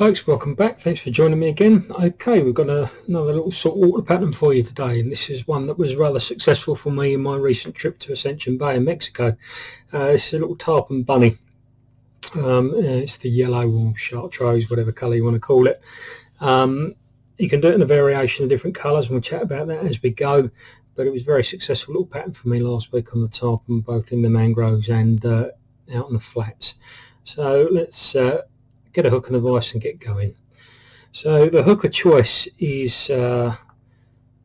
folks, welcome back. Thanks for joining me again. Okay, we've got another little saltwater pattern for you today, and this is one that was rather successful for me in my recent trip to Ascension Bay in Mexico. This is a little tarpon bunny. It's the yellow or chartreuse, whatever colour you want to call it. You can do it in a variation of different colours, and we'll chat about that as we go, but it was a very successful little pattern for me last week on the tarpon, both in the mangroves and out on the flats. So let's get a hook and a vise and get going. So the hook of choice is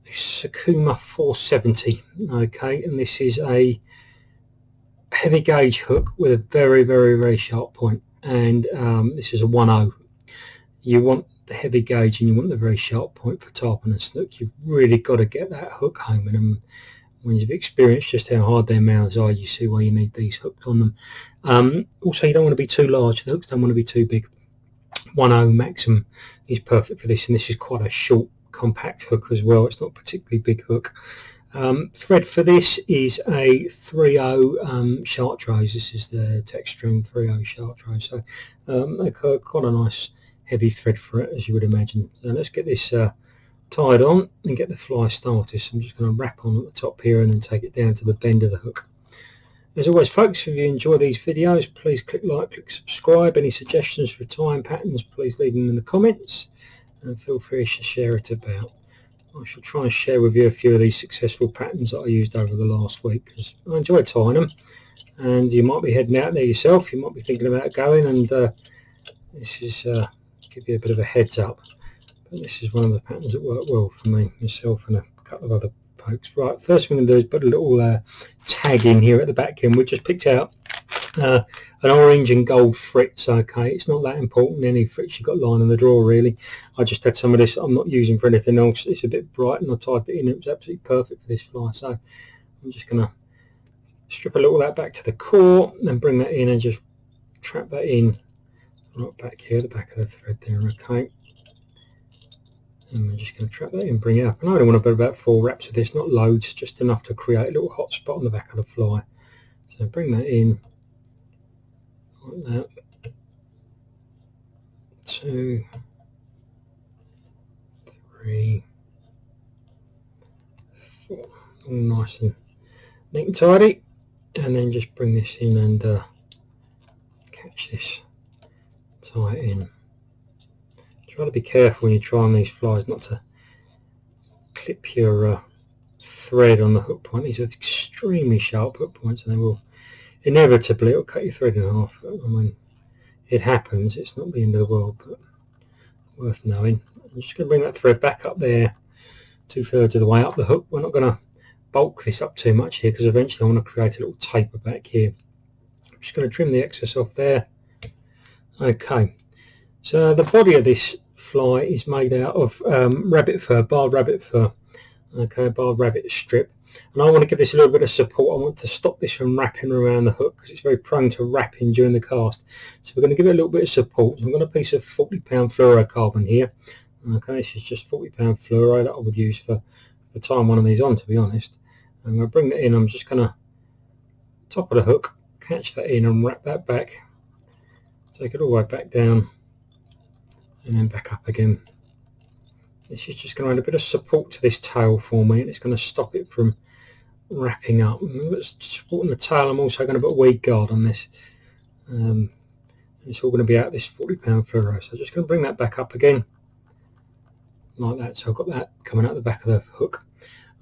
Sakuma 470. Okay, and this is a heavy gauge hook with a very sharp point, and this is a 1/0. You want the heavy gauge and you want the very sharp point for tarpon and snook. You've really got to get that hook home, and when you've experienced just how hard their mouths are, you see why you need these hooks on them. Also, you don't want to be too large. The hooks don't want to be too big. 1/0 maximum is perfect for this, and this is quite a short, compact hook as well. It's not a particularly big hook. Thread for this is a 3/0 Chartreuse. This is the Textreme 3/0 Chartreuse. So they've got quite a nice heavy thread for it, as you would imagine. So let's get this tied on and get the fly started. So I'm just going to wrap on at the top here and then take it down to the bend of the hook. As always, folks, if you enjoy these videos, please click like, click subscribe. Any suggestions for tying patterns, please leave them in the comments, and feel free to share it about. I shall try and share with you a few of these successful patterns that I used over the last week, because I enjoy tying them, and you might be heading out there yourself. You might be thinking about going, and this is give you a bit of a heads up. But this is one of the patterns that work well for me, myself, and a couple of other folks. Right, first thing I'm going to do is put a little tag in here at the back end. We've just picked out an orange and gold fritz. Okay, it's not that important, any fritz you've got lying in the drawer really. I just had some of this I'm not using for anything else. It's a bit bright and I tied it in. It was absolutely perfect for this fly, so I'm just going to strip a little of that back to the core and then bring that in and just trap that in right back here at the back of the thread there. Okay, and we're just going to trap that in, bring it up, and I only want to put about 4 wraps of this, not loads, just enough to create a little hot spot on the back of the fly. So bring that in like that. 2, 3, 4, all nice and neat and tidy, and then just bring this in and catch this, tie it in. Try to be careful when you're trying these flies not to clip your thread on the hook point. These are extremely sharp hook points, and they will inevitably it'll cut your thread in half. I mean, it happens, it's not the end of the world, but worth knowing. I'm just going to bring that thread back up there, 2/3 of the way up the hook. We're not going to bulk this up too much here, because eventually I want to create a little taper back here. I'm just going to trim the excess off there. Okay, so the body of this fly is made out of rabbit fur, barred rabbit fur. Okay, barred rabbit strip, and I want to give this a little bit of support. I want to stop this from wrapping around the hook, because it's very prone to wrapping during the cast. So we're going to give it a little bit of support. So I've got a piece of 40-pound fluorocarbon here. Okay, this is just 40-pound fluoro that I would use for tying one of these on, to be honest. I'm going to bring that in. I'm just going to top of the hook, catch that in and wrap that back, take it all the way back down and then back up again. This is just going to add a bit of support to this tail for me, and it's going to stop it from wrapping up. Supporting the tail, I'm also going to put a weed guard on this. It's all going to be out of this 40-pound fluoro. So I'm just going to bring that back up again like that. So I've got that coming out the back of the hook.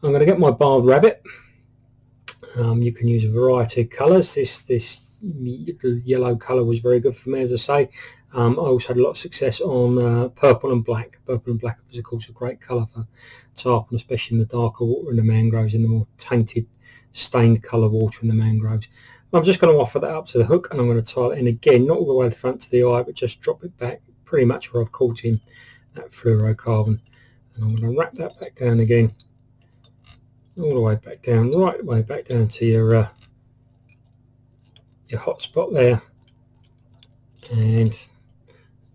I'm going to get my barred rabbit. You can use a variety of colours. This yellow colour was very good for me, as I say. I also had a lot of success on purple and black. Purple and black was of course a great colour for tarpon, especially in the darker water in the mangroves, in the more tainted, stained colour water in the mangroves. I'm just going to offer that up to the hook, and I'm going to tie it in again, not all the way to the front to the eye, but just drop it back pretty much where I've caught in that fluorocarbon. And I'm going to wrap that back down again, all the way back down, right the way back down to your hot spot there, and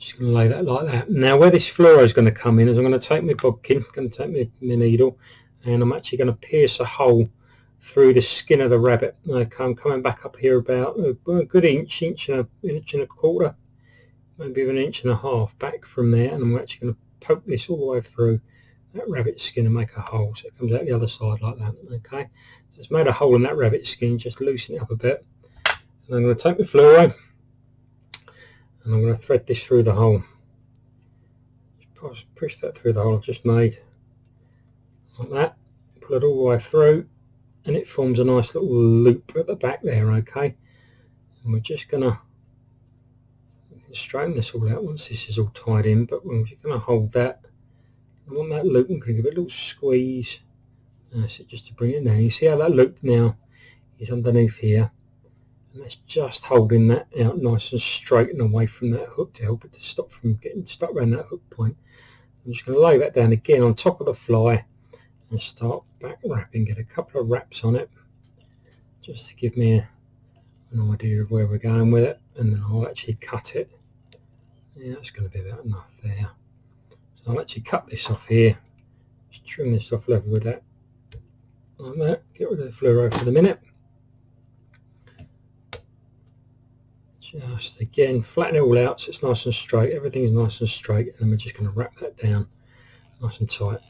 just going to lay that like that. Now where this fluoro is going to come in is I'm going to take my bodkin, going to take my needle, and I'm actually going to pierce a hole through the skin of the rabbit. Okay, I'm coming back up here about a good inch and a quarter maybe 1.5 inches back from there, and I'm actually going to poke this all the way through that rabbit skin and make a hole so it comes out the other side like that. Okay, so it's made a hole in that rabbit skin, just loosen it up a bit, and I'm going to take my fluoro and I'm going to thread this through the hole. Just push that through the hole I've just made like that, pull it all the way through, and it forms a nice little loop at the back there. Okay, and we're just going to straighten this all out once this is all tied in, but we're just going to hold that. I want that loop. I'm going to give it a little squeeze. That's it, just to bring it down. You see how that loop now is underneath here, and that's just holding that out nice and straight and away from that hook to help it to stop from getting stuck around that hook point. I'm just going to lay that down again on top of the fly and start back wrapping. Get a couple of wraps on it just to give me an idea of where we're going with it, and then I'll actually cut it. Yeah, that's going to be about enough there. So I'll actually cut this off here, just trim this off level with that, like that. Get rid of the fluoro for the minute. Just again flatten it all out so it's nice and straight, everything's nice and straight, and then we're just going to wrap that down nice and tight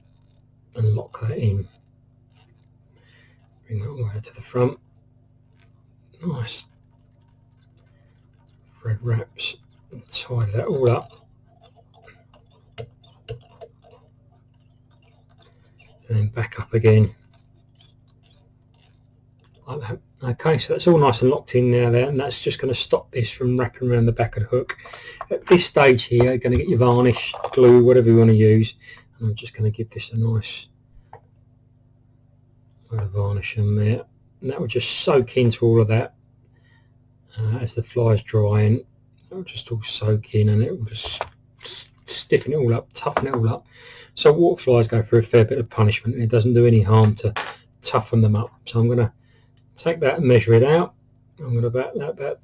and lock that in. Bring that all the way to the front. Nice thread wraps and tidy that all up, and then back up again like that. Okay, so that's all nice and locked in now there, and that's just going to stop this from wrapping around the back of the hook. At this stage here, you're going to get your varnish, glue, whatever you want to use, and I'm just going to give this a nice load of varnish in there, and that will just soak into all of that as the fly is drying. It will just all soak in, and it will just stiffen it all up, toughen it all up. So water flies go through a fair bit of punishment, and it doesn't do any harm to toughen them up. So I'm going to take that and measure it out. I'm going to about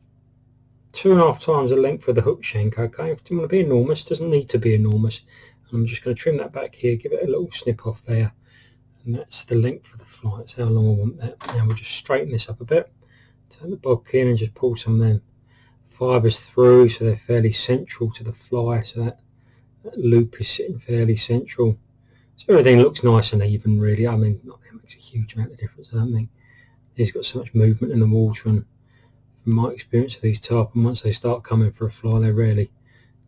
2.5 times the length of the hook shank. Okay, if you want to be enormous, doesn't need to be enormous. I'm just going to trim that back here, give it a little snip off there, and that's the length of the fly. That's how long I want that. Now we'll just straighten this up a bit, turn the bulk in, and just pull some of them fibres through so they're fairly central to the fly, so that loop is sitting fairly central, so everything looks nice and even. Really, I mean, not that it makes a huge amount of difference. I don't think he's got so much movement in the water, and from my experience of these tarpon, once they start coming for a fly, they really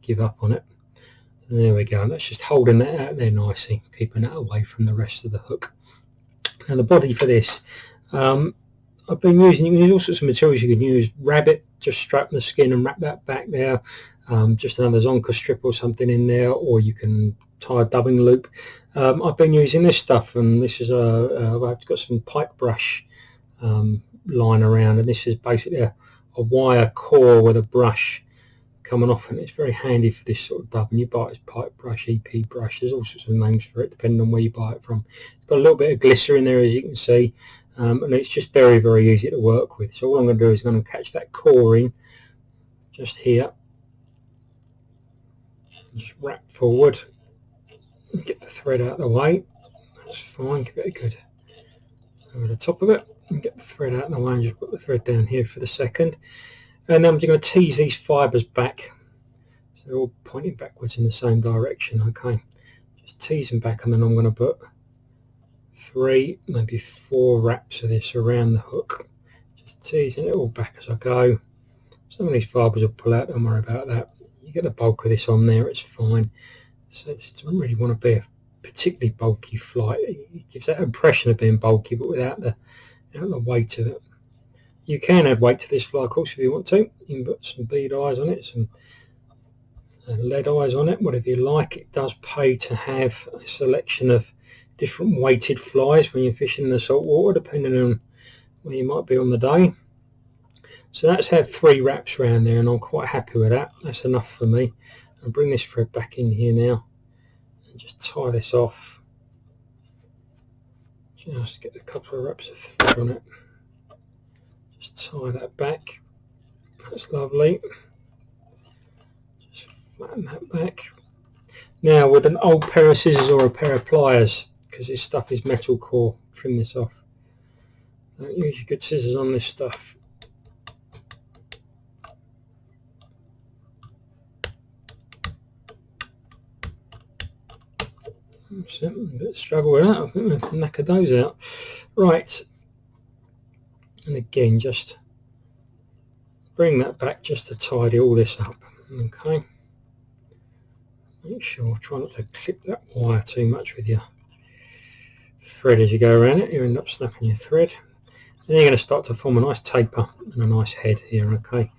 give up on it. And there we go, and that's just holding that out there nicely, keeping that away from the rest of the hook. Now the body for this, I've been using, you can use all sorts of materials. You can use rabbit, just strap the skin and wrap that back there, just another zonka strip or something in there, or you can tie a dubbing loop. I've been using this stuff, and this is I've got some pipe brush line around, and this is basically a wire core with a brush coming off, and it's very handy for this sort of dub. And you buy it as pipe brush, EP brush, there's all sorts of names for it depending on where you buy it from. It's got a little bit of glitter in there, as you can see, and it's just very, very easy to work with. So all I'm going to do is I'm going to catch that core in just here, just wrap forward, get the thread out of the way. That's fine, give it a good over the top of it, and get the thread out of the way, and just put the thread down here for the second. And then I'm going to tease these fibres back, so they're all pointing backwards in the same direction. Okay, just tease them back, and then I'm going to put 3, maybe 4 wraps of this around the hook, just teasing it all back as I go. Some of these fibres will pull out, don't worry about that. You get the bulk of this on there, it's fine. So this doesn't really want to be a particularly bulky fly. It gives that impression of being bulky, but without the weight of it. You can add weight to this fly, of course, if you want to. You can put some bead eyes on it, some lead eyes on it, whatever you like. It does pay to have a selection of different weighted flies when you're fishing in the salt water, depending on where you might be on the day. So that's had 3 wraps around there, and I'm quite happy with that. That's enough for me. I'll bring this thread back in here now and just tie this off. Just get a couple of wraps of thread on it. Just tie that back. That's lovely. Just flatten that back. Now with an old pair of scissors or a pair of pliers, because this stuff is metal core, trim this off. Don't use your good scissors on this stuff. A bit of struggle with that. I think we've knackered those out. Right, and again, just bring that back just to tidy all this up. Okay. Make sure, try not to clip that wire too much with your thread as you go around it. You end up snapping your thread. Then you're going to start to form a nice taper and a nice head here, okay?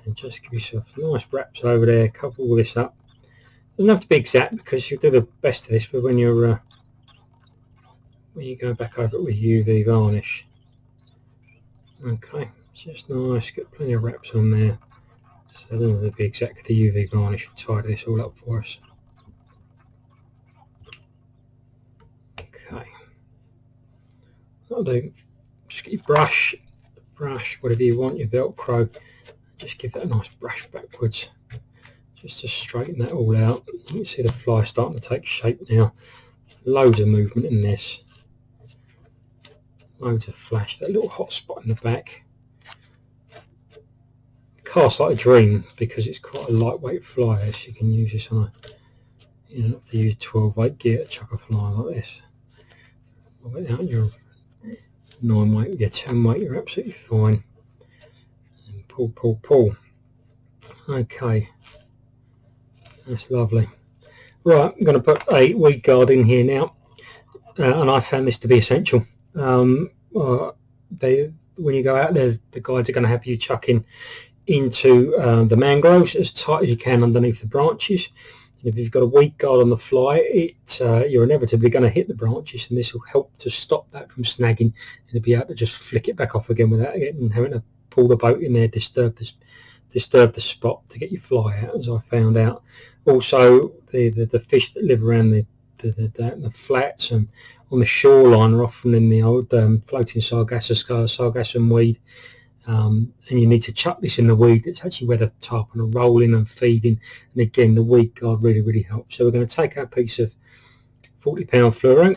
And just give yourself nice wraps over there, cover all this up. Doesn't have to be exact because you'll do the best of this, but when you go back over it with UV varnish. Okay, just nice, get plenty of wraps on there. So it doesn't have to be exactly the UV varnish will tidy this all up for us. Okay, that'll do. Just get your brush, whatever you want, your Velcro, just give that a nice brush backwards, just to straighten that all out. You can see the fly starting to take shape now. Loads of movement in this, loads of flash, that little hot spot in the back. Cast like a dream because it's quite a lightweight fly, so you can use this on a, you don't have to use 12-weight gear to chuck a fly like this. Without your 9-weight with your 10-weight, you're absolutely fine. And pull, pull, pull. Okay, that's lovely. Right, I'm going to put a weed guard in here now, and I found this to be essential. When you go out there, the guides are going to have you chucking into the mangroves as tight as you can underneath the branches. And if you've got a weed guard on the fly, you're inevitably going to hit the branches, and this will help to stop that from snagging, and you'll be able to just flick it back off again without having to pull the boat in there, disturb the spot to get your fly out, as I found out. Also, the fish that live around the flats and on the shoreline are often in the old floating sargassum weed, and you need to chuck this in the weed. It's actually where the tarpon are rolling and feeding, and again the weed guard really helps. So we're going to take our piece of 40-pound fluoro.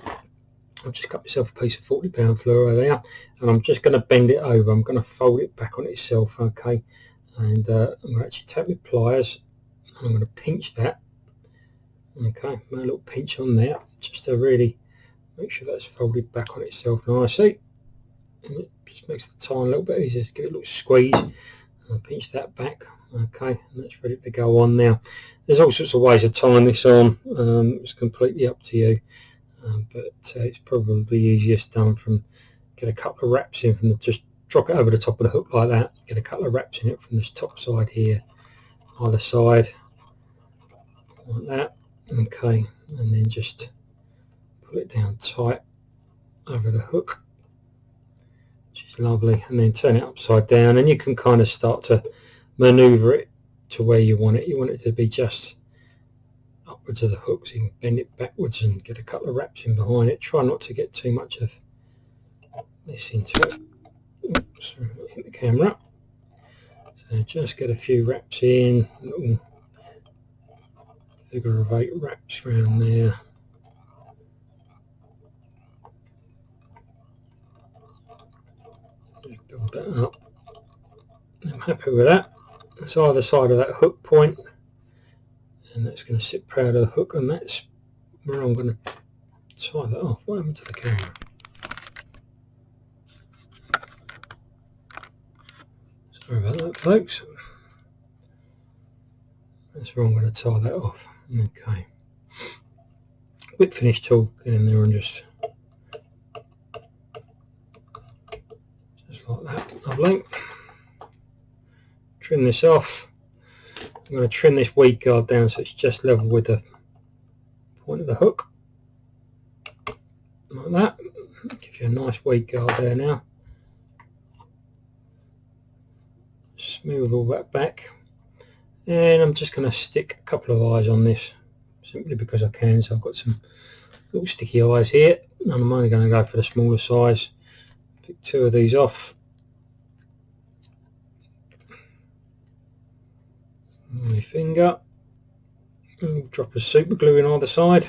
I've just cut myself a piece of 40-pound fluoro there, and I'm just going to bend it over. I'm going to fold it back on itself, okay, and I'm going to actually take my pliers and I'm going to pinch that, okay, a little pinch on there just to really make sure that's folded back on itself nicely, and it just makes the tying a little bit easier. Just give it a little squeeze and I'll pinch that back, okay, and that's ready to go on now. There's all sorts of ways of tying this on, it's completely up to you, but it's probably easiest done from, get a couple of wraps in from just drop it over the top of the hook like that, get a couple of wraps in it from this top side here, either side, like that, okay, and then just pull it down tight over the hook, which is lovely, and then turn it upside down, and you can kind of start to maneuver it to where you want it. You want it to be just upwards of the hook, so you can bend it backwards and get a couple of wraps in behind it. Try not to get too much of this into it. Oops, hit the camera. So just get a few wraps in, little figure of 8 wraps around there. Just build that up. I'm happy with that. That's either side of that hook point, and that's going to sit proud of the hook, and that's where I'm going to tie that off. What happened to the camera? Sorry about that, folks. That's where I'm going to tie that off. Okay. Whip finish tool, get in there and just like that. Lovely. Trim this off. I'm going to trim this weed guard down so it's just level with the point of the hook, like that. Gives you a nice weed guard there now. Smooth all that back, and I'm just going to stick a couple of eyes on this simply because I can. So I've got some little sticky eyes here, and I'm only going to go for the smaller size. Pick 2 of these off. My finger, and drop a super glue in either side.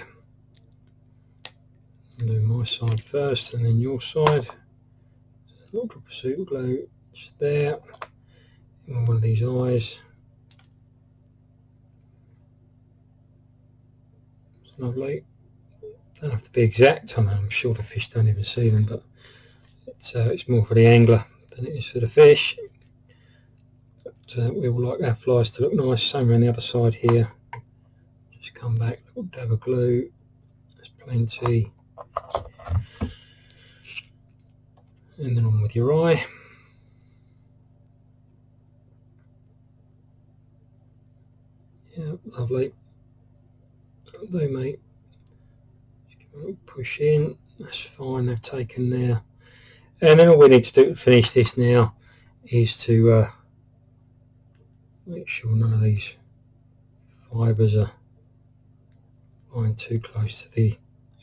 I'll do my side first and then your side. I'll drop a super glue just there on one of these eyes. It's lovely. Don't have to be exact. I mean, I'm sure the fish don't even see them, but it's more for the angler than it is for the fish. But we all like our flies to look nice. Same around the other side here. Just come back, little dab of glue. There's plenty. And then on with your eye. Yeah, lovely. Lovely, mate. Just give a little push in. That's fine, they've taken there. And then all we need to do to finish this now is to make sure none of these fibres are lying too close to the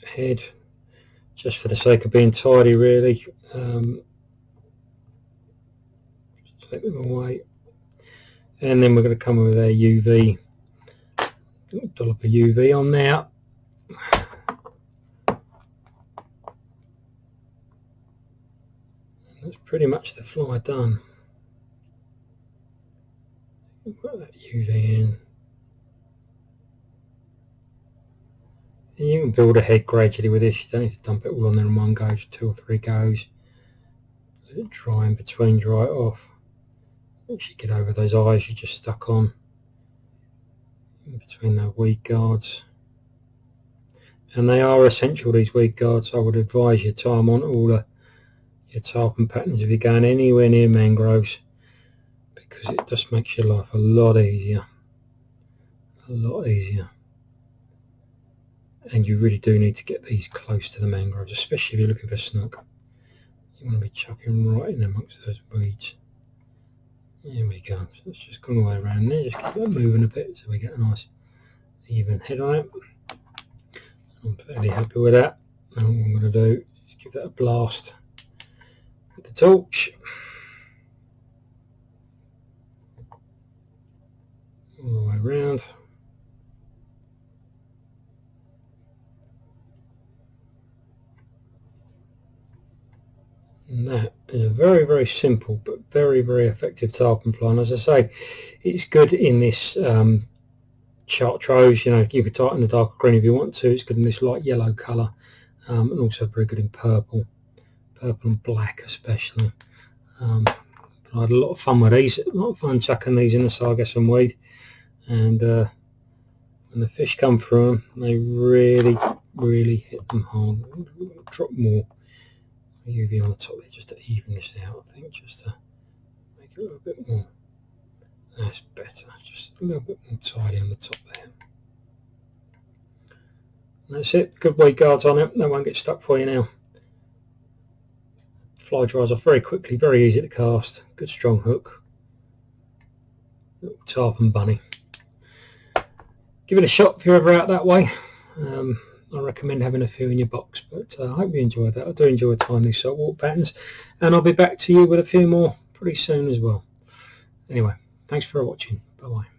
head, just for the sake of being tidy, really. Just take them away. And then we're going to come with our UV, dollop of UV on there. That's pretty much the fly done. Put that UV in. And you can build a head gradually with this. You don't need to dump it all on there in one go, just 2 or 3 goes. Let it dry in between, dry it off. Once you get over those eyes you just stuck on, in between those weed guards. And they are essential, these weed guards. I would advise you tie them on all your tarpon patterns if you're going anywhere near mangroves, because it just makes your life a lot easier. A lot easier. And you really do need to get these close to the mangroves, especially if you're looking for snook. You want to be chucking right in amongst those weeds. Here we go. So let's just go all the way around there, just keep that moving a bit so we get a nice even head on it. I'm fairly happy with that. And what I'm going to do is give that a blast with the torch. All the way around. And that is a very, very simple but very, very effective tarpon fly. And as I say, it's good in this Chartreuse. You know, you could tie it in the darker green if you want to. It's good in this light yellow colour, and also very good in purple and black especially. I had a lot of fun with these. A lot of fun chucking these in the sargassum weed, and when the fish come through them, they really, really hit them hard. Drop more UV on the top there just to even this out, I think, just to make it a little bit more. That's better, just a little bit more tidy on the top there. And that's it, good weed guards on it, they won't get stuck for you now. Fly dries off very quickly, very easy to cast, good strong hook. Little tarpon bunny. Give it a shot if you're ever out that way. I recommend having a few in your box, but I hope you enjoyed that. I do enjoy tying these saltwater patterns, and I'll be back to you with a few more pretty soon as well. Anyway, thanks for watching. Bye bye.